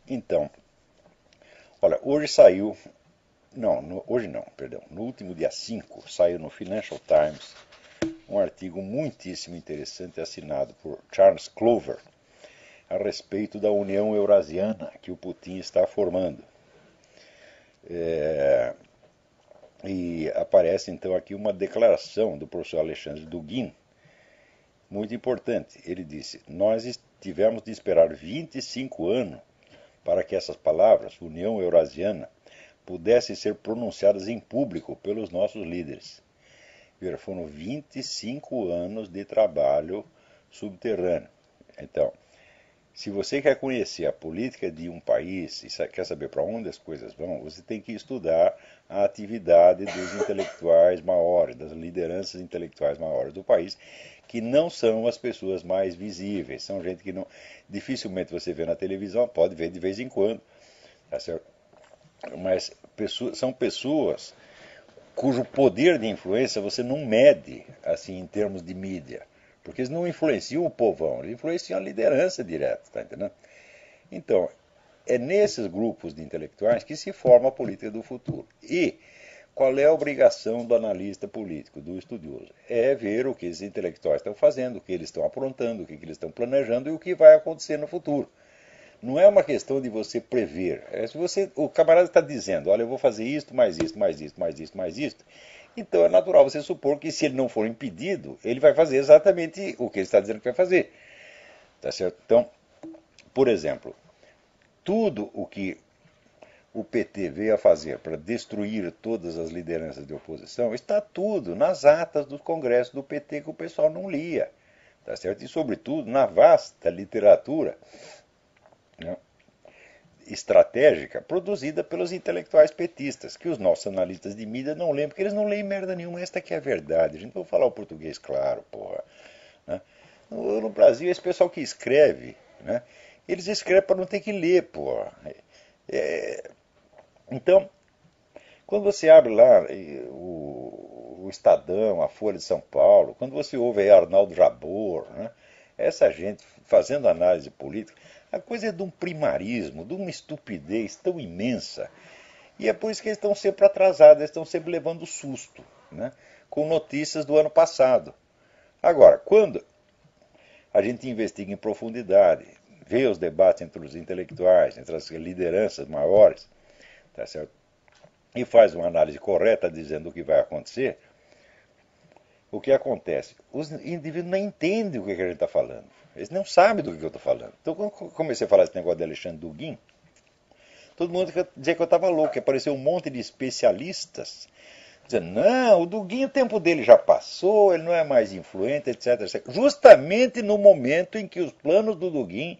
Então, olha, hoje saiu, não, hoje não, perdão, no último dia 5 saiu no Financial Times um artigo muitíssimo interessante assinado por Charles Clover a respeito da União Eurasiana que o Putin está formando. É, e aparece então aqui uma declaração do professor Alexandre Dugin, muito importante. Ele disse: nós tivemos de esperar 25 anos para que essas palavras, União Eurasiana, pudessem ser pronunciadas em público pelos nossos líderes. Foram 25 anos de trabalho subterrâneo. Então, se você quer conhecer a política de um país e quer saber para onde as coisas vão, você tem que estudar a atividade dos intelectuais maiores, das lideranças intelectuais maiores do país, que não são as pessoas mais visíveis. São gente que não, dificilmente você vê na televisão, pode ver de vez em quando, tá certo? Mas são pessoas cujo poder de influência você não mede assim em termos de mídia. Porque eles não influenciam o povão, eles influenciam a liderança direta, tá entendendo? Então, é nesses grupos de intelectuais que se forma a política do futuro. E qual é a obrigação do analista político, do estudioso? É ver o que esses intelectuais estão fazendo, o que eles estão aprontando, o que eles estão planejando e o que vai acontecer no futuro. Não é uma questão de você prever. Se você, o camarada está dizendo, olha, eu vou fazer isto, mais isto, mais isto, mais isto, mais isto, então é natural você supor que se ele não for impedido, ele vai fazer exatamente o que ele está dizendo que vai fazer. Tá certo? Então, por exemplo, tudo o que o PT veio a fazer para destruir todas as lideranças de oposição está tudo nas atas dos congressos do PT que o pessoal não lia. Tá certo? E, sobretudo, na vasta literatura, né, estratégica produzida pelos intelectuais petistas, que os nossos analistas de mídia não lêem, porque eles não leem merda nenhuma. Esta que é a verdade. A gente vai falar o português claro, porra. Né? No Brasil, esse pessoal que escreve, né, eles escrevem para não ter que ler, porra. Então, quando você abre lá o Estadão, a Folha de São Paulo, quando você ouve aí Arnaldo Jabor, né, essa gente fazendo análise política, a coisa é de um primarismo, de uma estupidez tão imensa. E é por isso que eles estão sempre atrasados, eles estão sempre levando susto, né, com notícias do ano passado. Agora, quando a gente investiga em profundidade, vê os debates entre os intelectuais, entre as lideranças maiores, tá certo? E faz uma análise correta dizendo o que vai acontecer, o que acontece? Os indivíduos não entendem o que a gente está falando. Eles não sabem do que eu estou falando. Então, quando eu comecei a falar esse negócio de Alexandre Dugin, todo mundo dizia que eu estava louco, que apareceu um monte de especialistas dizendo, não, o Dugin, o tempo dele já passou, ele não é mais influente, etc, etc. Justamente no momento em que os planos do Dugin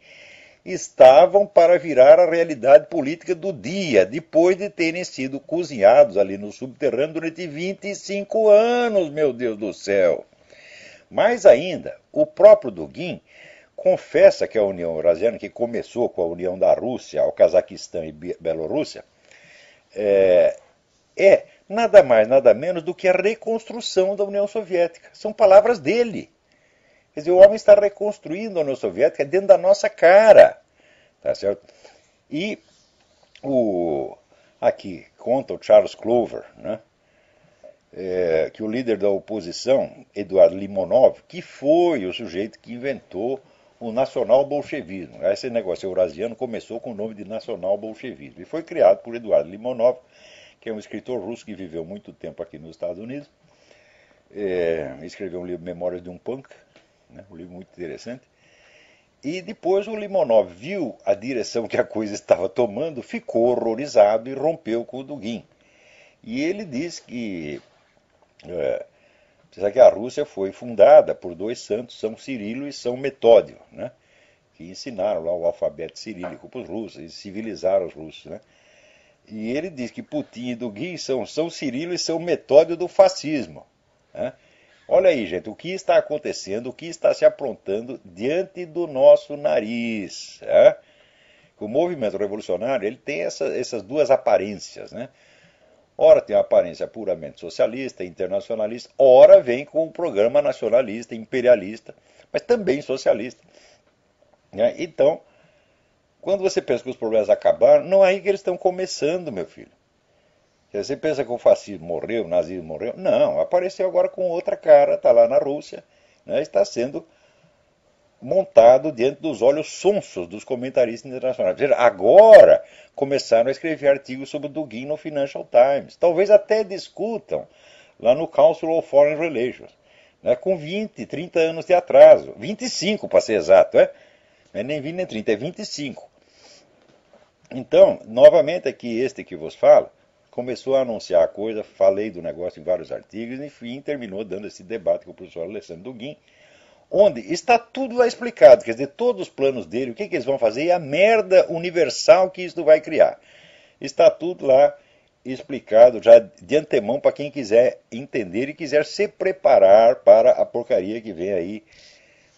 estavam para virar a realidade política do dia, depois de terem sido cozinhados ali no subterrâneo durante 25 anos, meu Deus do céu. Mais ainda, o próprio Dugin confessa que a União Eurasiana, que começou com a união da Rússia ao Cazaquistão e Bielorrússia, é nada mais, nada menos do que a reconstrução da União Soviética. São palavras dele. Quer dizer, o homem está reconstruindo a União Soviética dentro da nossa cara. Tá certo? E aqui conta o Charles Clover, né, que o líder da oposição, Eduardo Limonov, que foi o sujeito que inventou o nacional-bolchevismo. Esse negócio eurasiano começou com o nome de nacional-bolchevismo e foi criado por Eduardo Limonov, que é um escritor russo que viveu muito tempo aqui nos Estados Unidos. Escreveu um livro, Memórias de um Punk, né, um livro muito interessante. E depois o Limonov viu a direção que a coisa estava tomando, ficou horrorizado e rompeu com o Dugin. E ele diz que, que a Rússia foi fundada por dois santos, São Cirilo e São Metódio, né, que ensinaram lá o alfabeto cirílico para os russos, e civilizaram os russos. Né. E ele diz que Putin e Dugin são São Cirilo e São Metódio do fascismo. Né. Olha aí, gente, o que está acontecendo, o que está se aprontando diante do nosso nariz. Né? O movimento revolucionário ele tem essas duas aparências. Né? Ora tem a aparência puramente socialista, internacionalista, ora vem com um programa nacionalista, imperialista, mas também socialista. Né? Então, Quando você pensa que os problemas acabaram, não é aí que eles estão começando, meu filho. Você pensa que o fascismo morreu, o nazismo morreu? Não, apareceu agora com outra cara, está lá na Rússia, né, está sendo montado diante dos olhos sonsos dos comentaristas internacionais. Ou seja, agora começaram a escrever artigos sobre o Dugin no Financial Times. Talvez até discutam lá no Council of Foreign Relations, né, com 20, 30 anos de atraso. 25 para ser exato, é? Não é nem 20 nem 30, é 25. Então, novamente aqui este que vos falo, começou a anunciar a coisa, falei do negócio em vários artigos, enfim, terminou dando esse debate com o professor Alessandro Dugin, onde está tudo lá explicado, quer dizer, todos os planos dele, o que eles vão fazer e a merda universal que isso vai criar. Está tudo lá explicado já de antemão para quem quiser entender e quiser se preparar para a porcaria que vem aí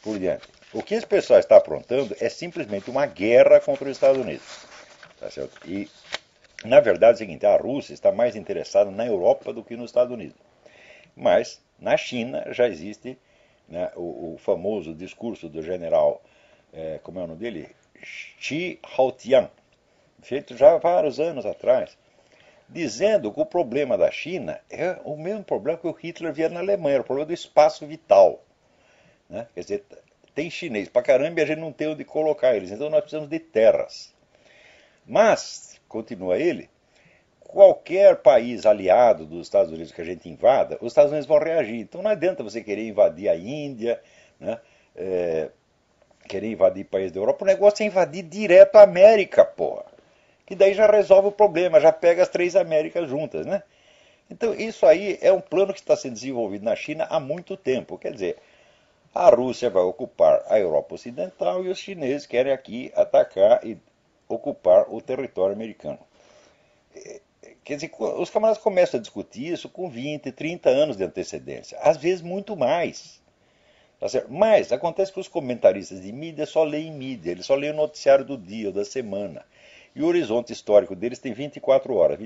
por diante. O que esse pessoal está aprontando é simplesmente uma guerra contra os Estados Unidos. Tá certo? E, na verdade, é o seguinte, a Rússia está mais interessada na Europa do que nos Estados Unidos. Mas, na China, já existe, né, o famoso discurso do general, como é o nome dele? Xi Haotian, feito já há vários anos atrás, dizendo que o problema da China é o mesmo problema que o Hitler via na Alemanha, o problema do espaço vital. Né? Quer dizer, tem chinês pra caramba e a gente não tem onde colocar eles, então nós precisamos de terras. Mas, continua ele, qualquer país aliado dos Estados Unidos que a gente invada, os Estados Unidos vão reagir. Então não adianta você querer invadir a Índia, né? Querer invadir países da Europa. O negócio é invadir direto a América, porra. Que daí já resolve o problema, já pega as 3 Américas juntas, né? Então isso aí é um plano que está sendo desenvolvido na China há muito tempo. Quer dizer, a Rússia vai ocupar a Europa Ocidental e os chineses querem aqui atacar e ocupar o território americano. Quer dizer, os camaradas começam a discutir isso com 20, 30 anos de antecedência, às vezes muito mais. Tá certo? Mas acontece que os comentaristas de mídia só leem mídia, eles só leem o noticiário do dia ou da semana. E o horizonte histórico deles tem 24 horas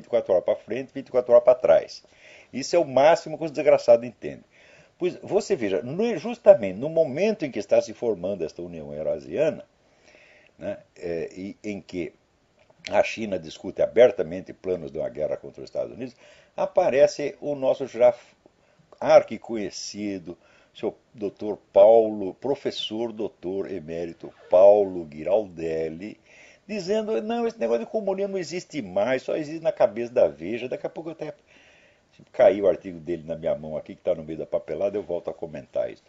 para frente, 24 horas para trás. Isso é o máximo que os desgraçados entendem. Pois você veja, justamente no momento em que está se formando esta União Eurasiana, né, em que a China discute abertamente planos de uma guerra contra os Estados Unidos, aparece o nosso já arquiconhecido, seu doutor Paulo, professor doutor emérito Paulo Giraldelli, dizendo, não, esse negócio de comunismo não existe mais, só existe na cabeça da Veja. Daqui a pouco até caiu o artigo dele na minha mão aqui, que está no meio da papelada, eu volto a comentar isso.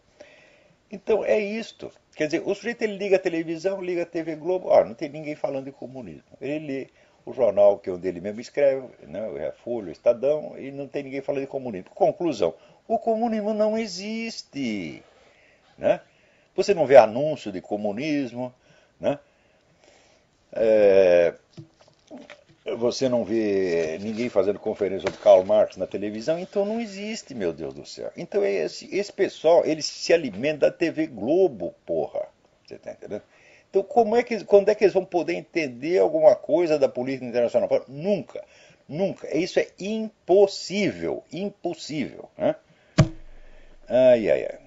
Então é isto. Quer dizer, o sujeito ele liga a televisão, liga a TV Globo, não tem ninguém falando de comunismo. Ele lê o jornal que onde ele mesmo escreve, né, a Folha, o Estadão, e não tem ninguém falando de comunismo. Conclusão, o comunismo não existe. Né? Você não vê anúncio de comunismo, né? Você não vê ninguém fazendo conferência sobre Karl Marx na televisão, então não existe, meu Deus do céu. Então esse pessoal, eles se alimentam da TV Globo, porra. Você está entendendo? Então quando é que eles vão poder entender alguma coisa da política internacional? Nunca, nunca. Isso é impossível, impossível. Né? Ai, ai, ai.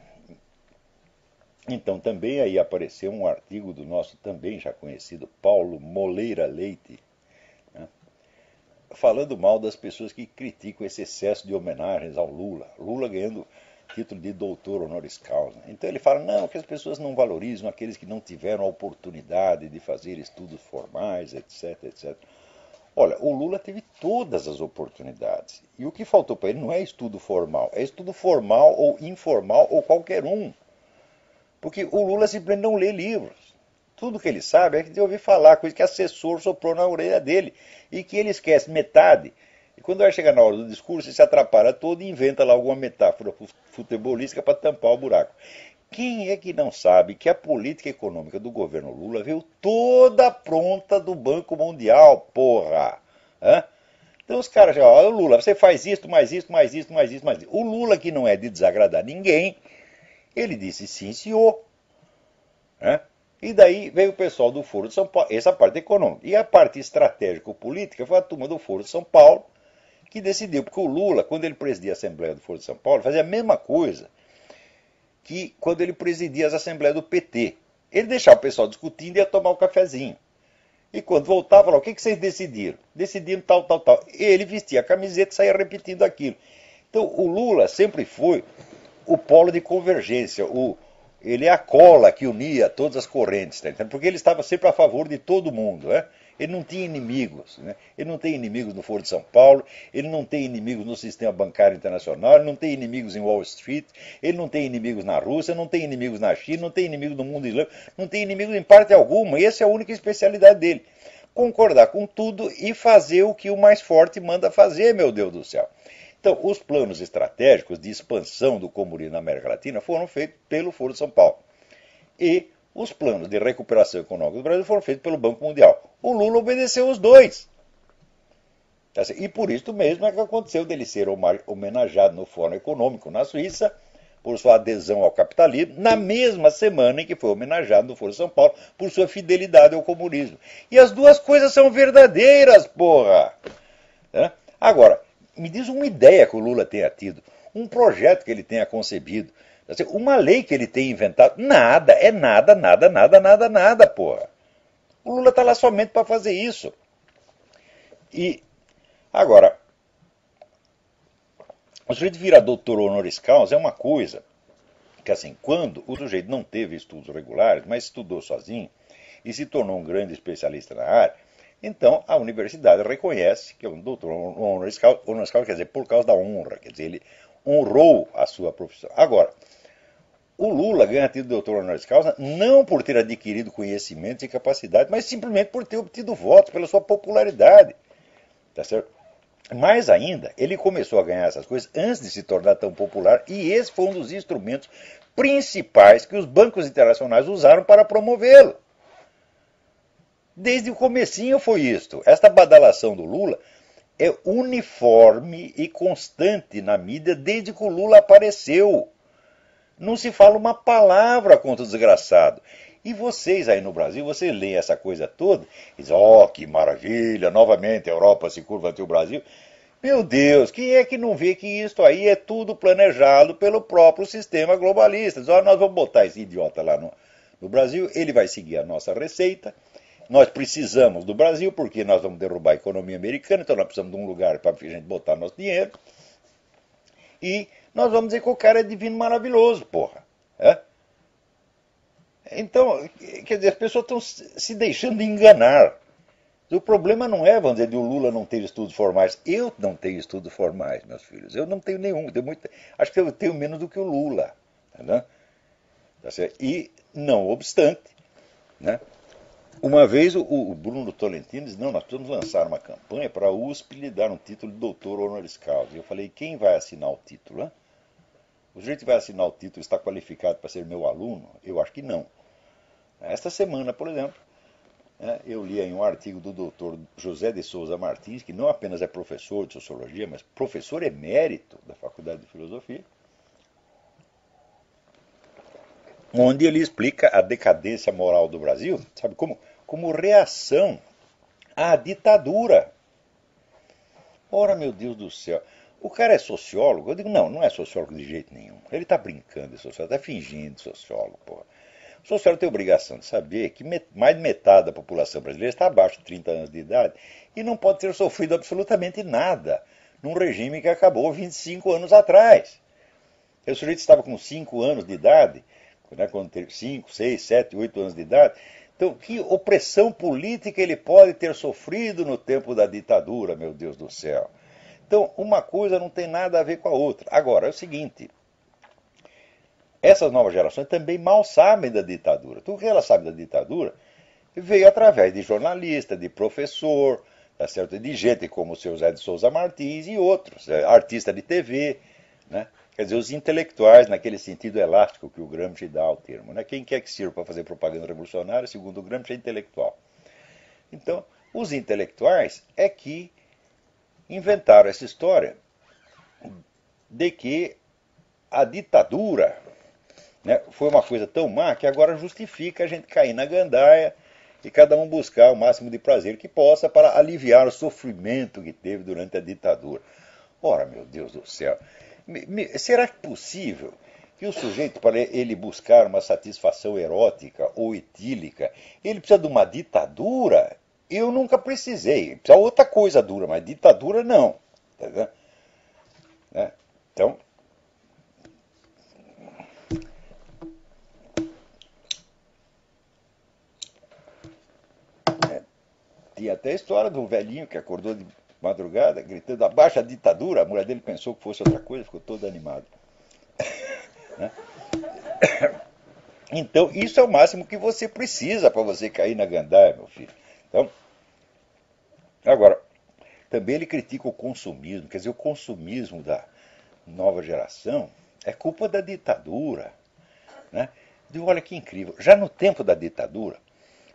Então também aí apareceu um artigo do nosso também já conhecido Paulo Moleira Leite, né, falando mal das pessoas que criticam esse excesso de homenagens ao Lula. Lula ganhando título de doutor honoris causa. Então ele fala, não, que as pessoas não valorizam aqueles que não tiveram a oportunidade de fazer estudos formais, etc, etc. Olha, o Lula teve todas as oportunidades. E o que faltou para ele não é estudo formal, é estudo formal ou informal ou qualquer um. Porque o Lula simplesmente não lê livros. Tudo que ele sabe é que de ouvir falar, coisa que assessor soprou na orelha dele. E que ele esquece metade. E quando vai chegar na hora do discurso, ele se atrapalha todo e inventa lá alguma metáfora futebolística para tampar o buraco. Quem é que não sabe que a política econômica do governo Lula veio toda pronta do Banco Mundial, porra? Hã? Então os caras já, ó, Lula, você faz isto, mais isto, mais isto, mais isto, mais isto. O Lula, que não é de desagradar ninguém, ele disse sim, senhor. Né? E daí veio o pessoal do Foro de São Paulo, essa parte econômica. E a parte estratégico-política foi a turma do Foro de São Paulo, que decidiu, porque o Lula, quando ele presidia a Assembleia do Foro de São Paulo, fazia a mesma coisa que quando ele presidia as Assembleias do PT. Ele deixava o pessoal discutindo e ia tomar um cafezinho. E quando voltava, falava, o que vocês decidiram? Decidiram tal, tal, tal. Ele vestia a camiseta e saía repetindo aquilo. Então, o Lula sempre foi o polo de convergência, ele é a cola que unia todas as correntes, tá entendendo? Porque ele estava sempre a favor de todo mundo, né? Ele não tinha inimigos, né? Ele não tem inimigos no Foro de São Paulo, ele não tem inimigos no sistema bancário internacional, ele não tem inimigos em Wall Street, ele não tem inimigos na Rússia, não tem inimigos na China, não tem inimigos no mundo islâmico, não tem inimigos em parte alguma. E essa é a única especialidade dele. Concordar com tudo e fazer o que o mais forte manda fazer, meu Deus do céu. Então, os planos estratégicos de expansão do comunismo na América Latina foram feitos pelo Foro de São Paulo. E os planos de recuperação econômica do Brasil foram feitos pelo Banco Mundial. O Lula obedeceu os dois. E por isso mesmo é que aconteceu dele ser homenageado no Fórum Econômico na Suíça por sua adesão ao capitalismo, na mesma semana em que foi homenageado no Foro de São Paulo por sua fidelidade ao comunismo. E as duas coisas são verdadeiras, porra! Agora, me diz uma ideia que o Lula tenha tido, um projeto que ele tenha concebido, uma lei que ele tenha inventado. Nada, é nada, nada, nada, nada, nada, porra. O Lula está lá somente para fazer isso. E, agora, o sujeito vira doutor honoris causa é uma coisa que, assim, quando o sujeito não teve estudos regulares, mas estudou sozinho e se tornou um grande especialista na área, então a universidade reconhece que é um doutor honoris causa, quer dizer, por causa da honra, quer dizer, ele honrou a sua profissão. Agora, o Lula ganha título de doutor honoris causa não por ter adquirido conhecimento e capacidade, mas simplesmente por ter obtido votos, pela sua popularidade. Tá certo? Mais ainda, ele começou a ganhar essas coisas antes de se tornar tão popular, e esse foi um dos instrumentos principais que os bancos internacionais usaram para promovê-lo. Desde o comecinho foi isto. Esta badalação do Lula é uniforme e constante na mídia desde que o Lula apareceu. Não se fala uma palavra contra o desgraçado. E vocês aí no Brasil, vocês leem essa coisa toda e dizem, que maravilha, novamente a Europa se curva ante o Brasil. Meu Deus, quem é que não vê que isso aí é tudo planejado pelo próprio sistema globalista? Diz, nós vamos botar esse idiota lá no Brasil, ele vai seguir a nossa receita. Nós precisamos do Brasil porque nós vamos derrubar a economia americana, então nós precisamos de um lugar para a gente botar nosso dinheiro. E nós vamos dizer que o cara é divino maravilhoso, porra. Então, quer dizer, as pessoas estão se deixando enganar. O problema não é, vamos dizer, de o Lula não ter estudos formais. Eu não tenho estudos formais, meus filhos. Eu não tenho nenhum. Acho que eu tenho menos do que o Lula. Tá certo? E, não obstante, né? Uma vez o Bruno Tolentino disse, não, nós precisamos lançar uma campanha para a USP lhe dar um título de doutor honoris causa. E eu falei, quem vai assinar o título? Né? O sujeito que vai assinar o título está qualificado para ser meu aluno? Eu acho que não. Esta semana, por exemplo, eu li aí um artigo do doutor José de Souza Martins, que não apenas é professor de sociologia, mas professor emérito da Faculdade de Filosofia, onde ele explica a decadência moral do Brasil, sabe, como reação à ditadura. Ora, meu Deus do céu, o cara é sociólogo? Eu digo, não é sociólogo de jeito nenhum. Ele está brincando de sociólogo, está fingindo de sociólogo, porra. O sociólogo tem a obrigação de saber que mais de metade da população brasileira está abaixo de 30 anos de idade e não pode ter sofrido absolutamente nada num regime que acabou 25 anos atrás. O sujeito estava com 5 anos de idade, quando teve 5, 6, 7, 8 anos de idade. Então, que opressão política ele pode ter sofrido no tempo da ditadura, meu Deus do céu? Então, uma coisa não tem nada a ver com a outra. Agora, é o seguinte, essas novas gerações também mal sabem da ditadura. Tudo que elas sabem da ditadura veio através de jornalista, de professor, tá certo? De gente como o seu Zé de Souza Martins e outros, artista de TV, né? Quer dizer, os intelectuais, naquele sentido elástico que o Gramsci dá ao termo. Né? Quem quer que sirva para fazer propaganda revolucionária, segundo o Gramsci, é intelectual. Então, os intelectuais é que inventaram essa história de que a ditadura, né, foi uma coisa tão má que agora justifica a gente cair na gandaia e cada um buscar o máximo de prazer que possa para aliviar o sofrimento que teve durante a ditadura. Ora, meu Deus do céu, será que é possível que o sujeito, para ele buscar uma satisfação erótica ou etílica, ele precisa de uma ditadura? Eu nunca precisei. Precisa outra coisa dura, mas ditadura não. Tá, né? Então, tinha até a história do velhinho que acordou de madrugada gritando abaixa a ditadura. A mulher dele pensou que fosse outra coisa, ficou todo animado. Né? Então, isso é o máximo que você precisa para você cair na gandaia, meu filho. Então, agora, também ele critica o consumismo. Quer dizer, o consumismo da nova geração é culpa da ditadura. Né? E olha que incrível. Já no tempo da ditadura,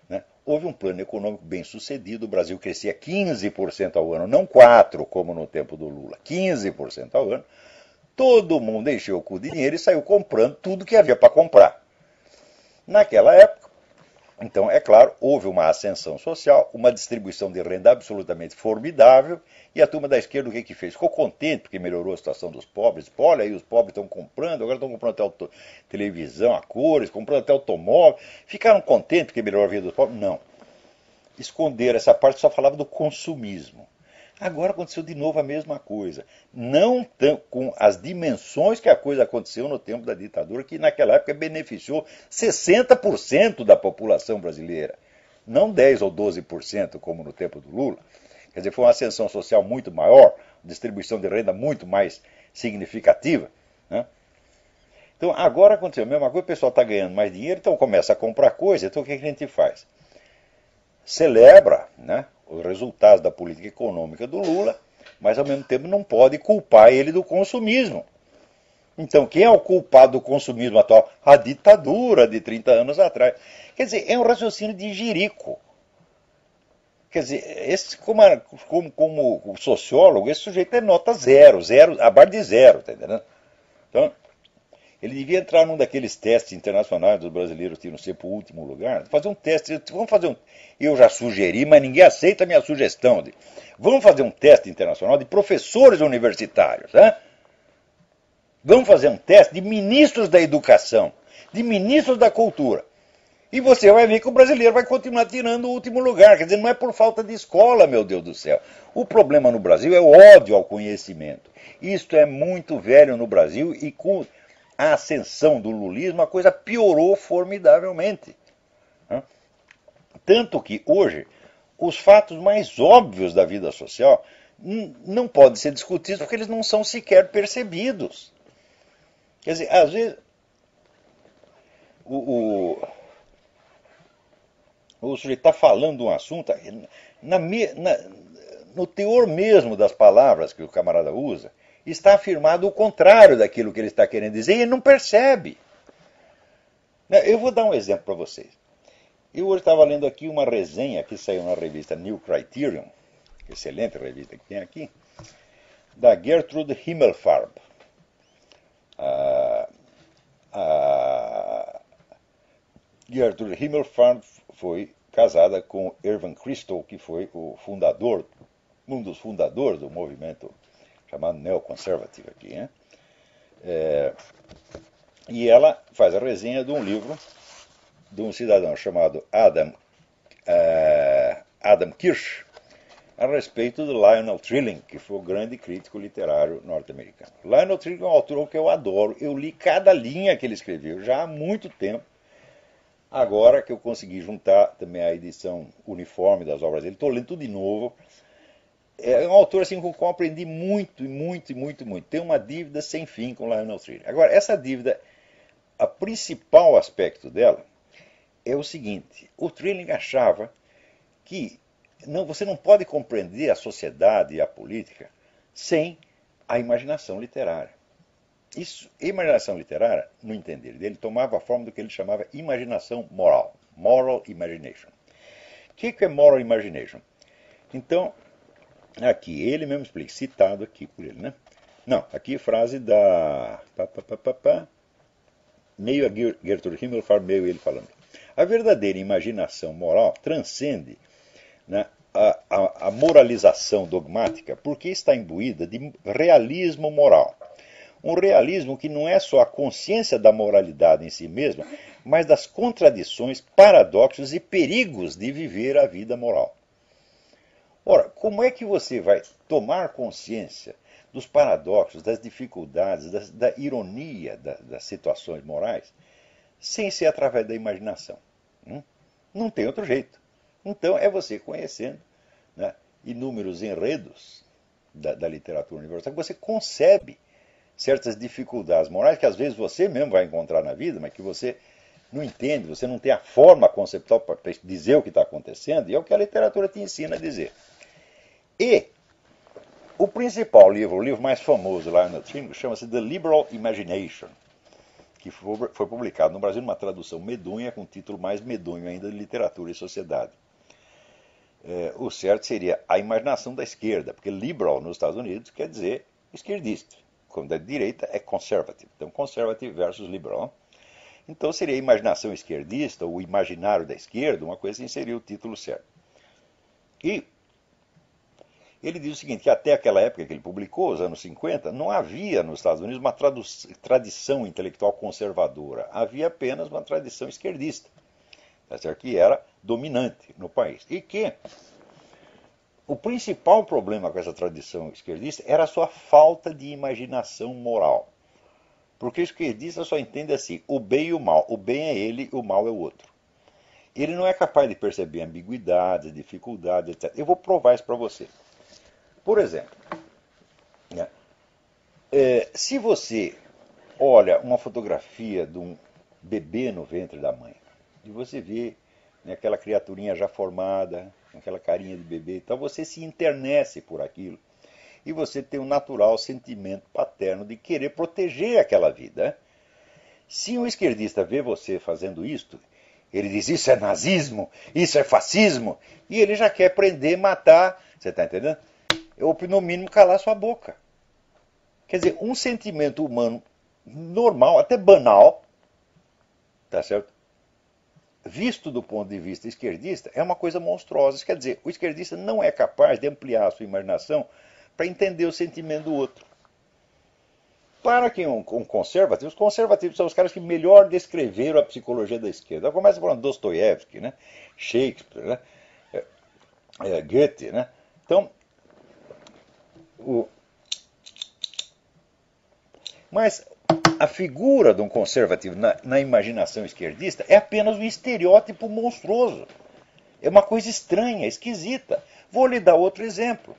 né, houve um plano econômico bem sucedido. O Brasil crescia 15% ao ano, não 4% como no tempo do Lula, 15% ao ano. Todo mundo encheu o cu de dinheiro e saiu comprando tudo que havia para comprar. Naquela época, então, é claro, houve uma ascensão social, uma distribuição de renda absolutamente formidável, e a turma da esquerda o que fez? Ficou contente porque melhorou a situação dos pobres. Pô, olha aí, os pobres estão comprando, agora estão comprando até televisão a cores, comprando até automóvel. Ficaram contentes porque melhorou a vida dos pobres? Não. Esconderam essa parte, só falava do consumismo. Agora aconteceu de novo a mesma coisa. Não com as dimensões que a coisa aconteceu no tempo da ditadura, que naquela época beneficiou 60% da população brasileira. Não 10 ou 12% como no tempo do Lula. Quer dizer, foi uma ascensão social muito maior, distribuição de renda muito mais significativa. Né? Então agora aconteceu a mesma coisa, o pessoal está ganhando mais dinheiro, então começa a comprar coisa. Então o que a gente faz? Celebra, né, os resultados da política econômica do Lula, mas ao mesmo tempo não pode culpar ele do consumismo. Então, quem é o culpado do consumismo atual? A ditadura de 30 anos atrás. Quer dizer, é um raciocínio de jirico. Quer dizer, como sociólogo, esse sujeito é nota zero, abaixo de zero, tá entendendo? Então, ele devia entrar num daqueles testes internacionais dos brasileiros que iam sempre o último lugar. Fazer um teste. Vamos fazer um. Eu já sugeri, mas ninguém aceita a minha sugestão. Vamos fazer um teste internacional de professores universitários. Né? Vamos fazer um teste de ministros da educação, de ministros da cultura. E você vai ver que o brasileiro vai continuar tirando o último lugar. Quer dizer, não é por falta de escola, meu Deus do céu. O problema no Brasil é o ódio ao conhecimento. Isto é muito velho no Brasil e com a ascensão do lulismo, a coisa piorou formidavelmente. Tanto que hoje, os fatos mais óbvios da vida social não podem ser discutidos porque eles não são sequer percebidos. Quer dizer, às vezes, o sujeito está falando um assunto, no teor mesmo das palavras que o camarada usa, está afirmado o contrário daquilo que ele está querendo dizer e ele não percebe. Eu vou dar um exemplo para vocês. Eu hoje estava lendo aqui uma resenha que saiu na revista New Criterion, excelente revista que tem aqui, da Gertrude Himmelfarb. A Gertrude Himmelfarb foi casada com Irving Kristol, que foi um dos fundadores do movimento chamado neoconservative aqui, né? E ela faz a resenha de um livro de um cidadão chamado Adam Kirsch, a respeito de Lionel Trilling, que foi o grande crítico literário norte-americano. Lionel Trilling é um autor que eu adoro, eu li cada linha que ele escreveu já há muito tempo, agora que eu consegui juntar também a edição uniforme das obras dele, estou lendo tudo de novo. É um autor assim, com o qual aprendi muito, muito, muito, muito. Tem uma dívida sem fim com Lionel Trilling. Agora, essa dívida, o principal aspecto dela é o seguinte: o Trilling achava que você não pode compreender a sociedade e a política sem a imaginação literária. Imaginação literária, no entender dele, tomava a forma do que ele chamava imaginação moral, moral imagination. O que é moral imagination? Então, aqui, ele mesmo explica, citado aqui por ele, né? Não, aqui frase da... meio a Gertrude Himmelfarb, meio ele falando. A verdadeira imaginação moral transcende, né, a moralização dogmática porque está imbuída de realismo moral. Um realismo que não é só a consciência da moralidade em si mesma, mas das contradições, paradoxos e perigos de viver a vida moral. Ora, como é que você vai tomar consciência dos paradoxos, das dificuldades, da ironia das situações morais, sem ser através da imaginação? Não tem outro jeito. Então é você conhecendo, né, inúmeros enredos da literatura universal, que você concebe certas dificuldades morais que às vezes você mesmo vai encontrar na vida, mas que você não entende, você não tem a forma conceptual para dizer o que está acontecendo, e é o que a literatura te ensina a dizer. E o principal livro, o livro mais famoso lá no Trinco, chama-se The Liberal Imagination, que foi publicado no Brasil numa tradução medonha, com um título mais medonho ainda de Literatura e Sociedade. O certo seria A Imaginação da Esquerda, porque liberal nos Estados Unidos quer dizer esquerdista. Quando é direita é conservative. Então, conservative versus liberal. Então, seria a imaginação esquerdista, ou o imaginário da esquerda, uma coisa assim seria o título certo. E ele diz o seguinte, que até aquela época que ele publicou, os anos 50, não havia nos Estados Unidos uma tradição intelectual conservadora. Havia apenas uma tradição esquerdista, que era dominante no país. E que o principal problema com essa tradição esquerdista era a sua falta de imaginação moral. Porque o esquerdista só entende assim, o bem e o mal. O bem é ele, o mal é o outro. Ele não é capaz de perceber ambiguidades, dificuldades, etc. Eu vou provar isso para você. Por exemplo, né, se você olha uma fotografia de um bebê no ventre da mãe, e você vê, né, aquela criaturinha já formada, aquela carinha de bebê, então você se internece por aquilo. E você tem um natural sentimento paterno de querer proteger aquela vida. Se um esquerdista vê você fazendo isto, ele diz, isso é nazismo, isso é fascismo, e ele já quer prender, matar, você está entendendo? Ou, no mínimo, calar sua boca. Quer dizer, um sentimento humano normal, até banal, tá certo? Visto do ponto de vista esquerdista, é uma coisa monstruosa. Quer dizer, o esquerdista não é capaz de ampliar a sua imaginação para entender o sentimento do outro. Para que um conservativo, os conservativos são os caras que melhor descreveram a psicologia da esquerda. Começa falando Dostoiévski, né? Shakespeare, né? Goethe, né? Então, mas a figura de um conservativo na imaginação esquerdista é apenas um estereótipo monstruoso. É uma coisa estranha, esquisita. Vou lhe dar outro exemplo.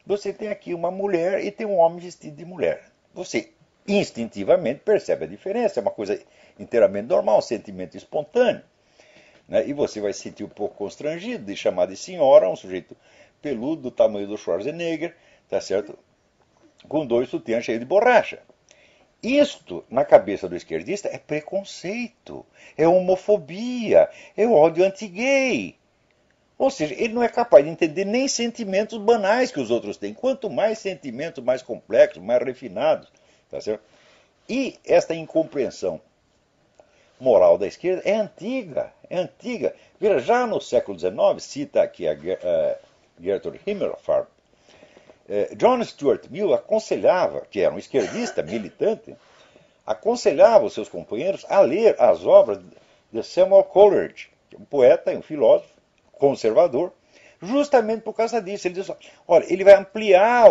Você tem aqui uma mulher e tem um homem vestido de mulher. Você instintivamente percebe a diferença, é uma coisa inteiramente normal, um sentimento espontâneo. Né? E você vai se sentir um pouco constrangido de chamar de senhora um sujeito peludo do tamanho do Schwarzenegger, tá certo? Com dois sutiãs cheios de borracha. Isto, na cabeça do esquerdista, é preconceito, é homofobia, é ódio anti-gay. Ou seja, ele não é capaz de entender nem sentimentos banais que os outros têm. Quanto mais sentimentos mais complexos, mais refinados. Tá certo? E esta incompreensão moral da esquerda é antiga. É antiga. Veja, já no século XIX, cita aqui a Gertrude Himmelfarb, John Stuart Mill aconselhava, que era um esquerdista militante, aconselhava os seus companheiros a ler as obras de Samuel Coleridge, que é um poeta e um filósofo conservador, justamente por causa disso. Ele diz, olha, ele vai ampliar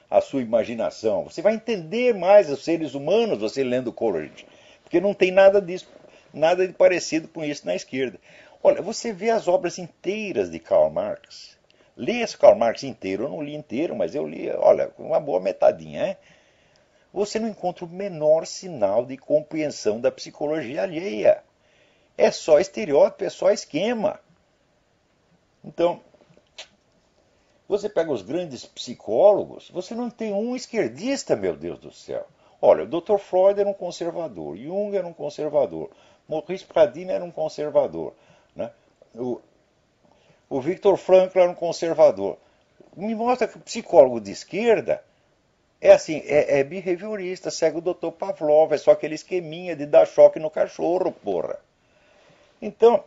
a sua imaginação, você vai entender mais os seres humanos você lendo Coleridge, porque não tem nada disso, nada de parecido com isso na esquerda. Olha, você vê as obras inteiras de Karl Marx. Lê esse Karl Marx inteiro, eu não li inteiro, mas eu li, olha, uma boa metadinha, hein? Você não encontra o menor sinal de compreensão da psicologia alheia. É só estereótipo, é só esquema. Então, você pega os grandes psicólogos, você não tem um esquerdista, meu Deus do céu. Olha, o Dr. Freud era um conservador, Jung era um conservador, Maurice Pradine era um conservador, né? O Viktor Frankl era um conservador. Me mostra que o psicólogo de esquerda é assim, é behaviorista, segue o Dr. Pavlov, é só aquele esqueminha de dar choque no cachorro, porra. Então,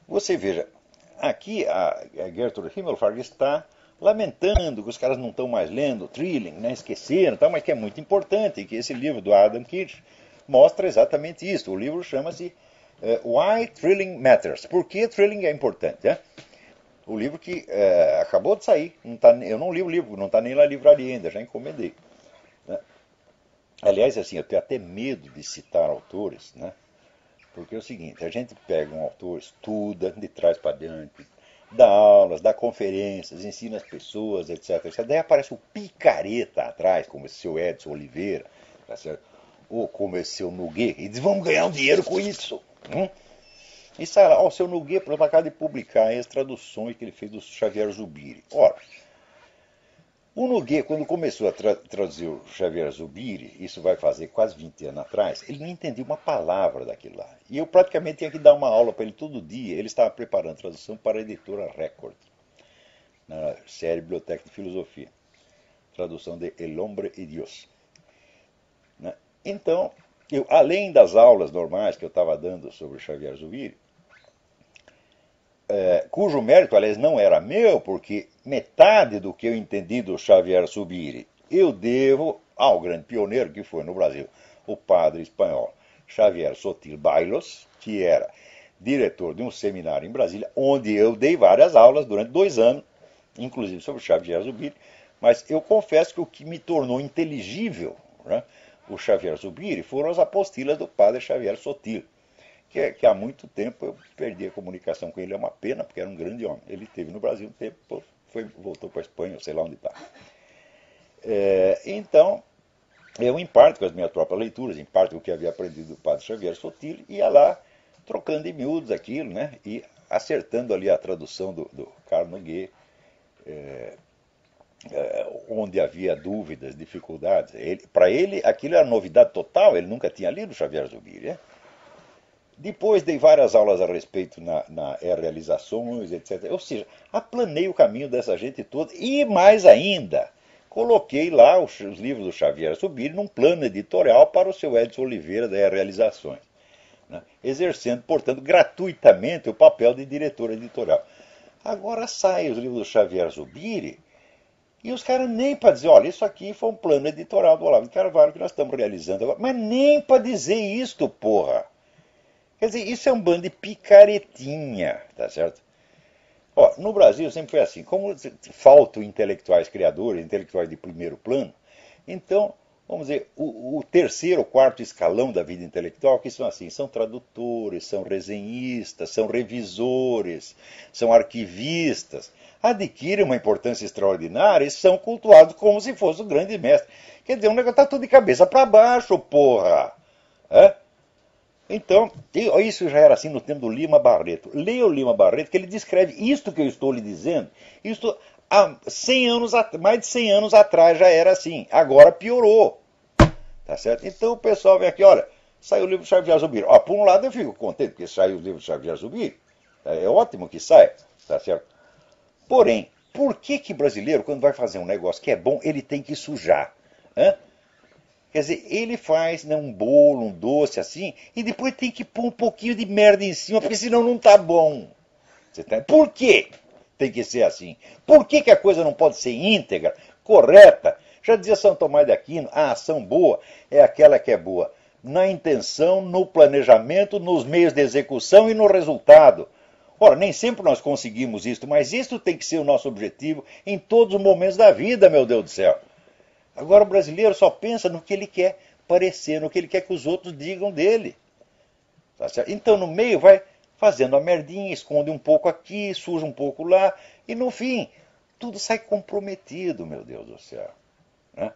você veja, aqui a Gertrude Himmelfarb está lamentando que os caras não estão mais lendo Trilling, né, esqueceram, tá, mas que é muito importante, que esse livro do Adam Kirsch mostra exatamente isso. O livro chama-se Why Trilling Matters. Por que Trilling é importante? Né? O livro que acabou de sair. Não tá, eu não li o livro, não está nem na livraria ainda, já encomendei. Né? Aliás, assim, eu tenho até medo de citar autores, né? Porque é o seguinte, a gente pega um autor, estuda de trás para diante, dá aulas, dá conferências, ensina as pessoas, etc, etc. Daí aparece o picareta atrás, como esse seu Edson Oliveira, tá certo? Ou como esse seu Nogueira, e diz, vamos ganhar um dinheiro com isso. E sai lá, o seu Nogueira, por exemplo, acaba de publicar as traduções que ele fez do Xavier Zubiri. Ora, o Nogueira, quando começou a traduzir o Xavier Zubiri, isso vai fazer quase 20 anos atrás, ele não entendia uma palavra daquilo lá. E eu praticamente tinha que dar uma aula para ele todo dia. Ele estava preparando a tradução para a editora Record, na série Biblioteca de Filosofia. Tradução de El Hombre y Dios. Né? Então, além das aulas normais que eu estava dando sobre o Xavier Zubiri, cujo mérito, aliás, não era meu, porque metade do que eu entendi do Xavier Zubiri eu devo ao grande pioneiro que foi no Brasil, o padre espanhol Xavier Sotil Bailos, que era diretor de um seminário em Brasília, onde eu dei várias aulas durante 2 anos, inclusive sobre o Xavier Zubiri, mas eu confesso que o que me tornou inteligível, né, o Xavier Zubiri foram as apostilas do padre Xavier Sotil. Que há muito tempo eu perdi a comunicação com ele, é uma pena, porque era um grande homem. Ele esteve no Brasil um tempo, voltou para a Espanha, sei lá onde está. Então, eu, em parte com as minhas próprias leituras, em parte com o que havia aprendido do padre Xavier Sotil, ia lá trocando em miúdos aquilo, né, e acertando ali a tradução do Carlo Nogueira, onde havia dúvidas, dificuldades. Para ele, aquilo era novidade total, ele nunca tinha lido Xavier Zubiri, né? Depois dei várias aulas a respeito na realizações, etc. Ou seja, aplanei o caminho dessa gente toda e mais ainda, coloquei lá os livros do Xavier Zubiri num plano editorial para o seu Edson Oliveira da Realizações, né? Exercendo, portanto, gratuitamente o papel de diretor editorial. Agora saem os livros do Xavier Zubiri e os caras nem para dizer, olha, isso aqui foi um plano editorial do Olavo de Carvalho que nós estamos realizando agora, mas nem para dizer isto, porra. Quer dizer, isso é um bando de picaretinha, tá certo? Ó, no Brasil sempre foi assim, como faltam intelectuais criadores, intelectuais de primeiro plano, então, vamos dizer, o terceiro ou quarto escalão da vida intelectual, que são assim, são tradutores, são resenhistas, são revisores, são arquivistas, adquirem uma importância extraordinária e são cultuados como se fosse o grande mestre. Quer dizer, o negócio está tudo de cabeça para baixo, porra! É? Então, isso já era assim no tempo do Lima Barreto. Leia o Lima Barreto, que ele descreve isto que eu estou lhe dizendo. Isto há 100 anos, mais de 100 anos atrás já era assim. Agora piorou. Tá certo? Então o pessoal vem aqui, olha, saiu o livro do Xavier Zubiri. Ó, por um lado eu fico contente, porque saiu o livro do Xavier Zubiri. É ótimo que saia. Tá certo? Porém, por que brasileiro, quando vai fazer um negócio que é bom, ele tem que sujar? Hã? Quer dizer, ele faz, né, um bolo, um doce assim, e depois tem que pôr um pouquinho de merda em cima, porque senão não tá bom. Por quê tem que ser assim? Por que a coisa não pode ser íntegra, correta? Já dizia São Tomás de Aquino, a ação boa é aquela que é boa na intenção, no planejamento, nos meios de execução e no resultado. Ora, nem sempre nós conseguimos isso, mas isso tem que ser o nosso objetivo em todos os momentos da vida, meu Deus do céu. Agora o brasileiro só pensa no que ele quer parecer, no que ele quer que os outros digam dele. Tá certo? Então no meio vai fazendo a merdinha, esconde um pouco aqui, suja um pouco lá, e no fim, tudo sai comprometido, meu Deus do céu. Né?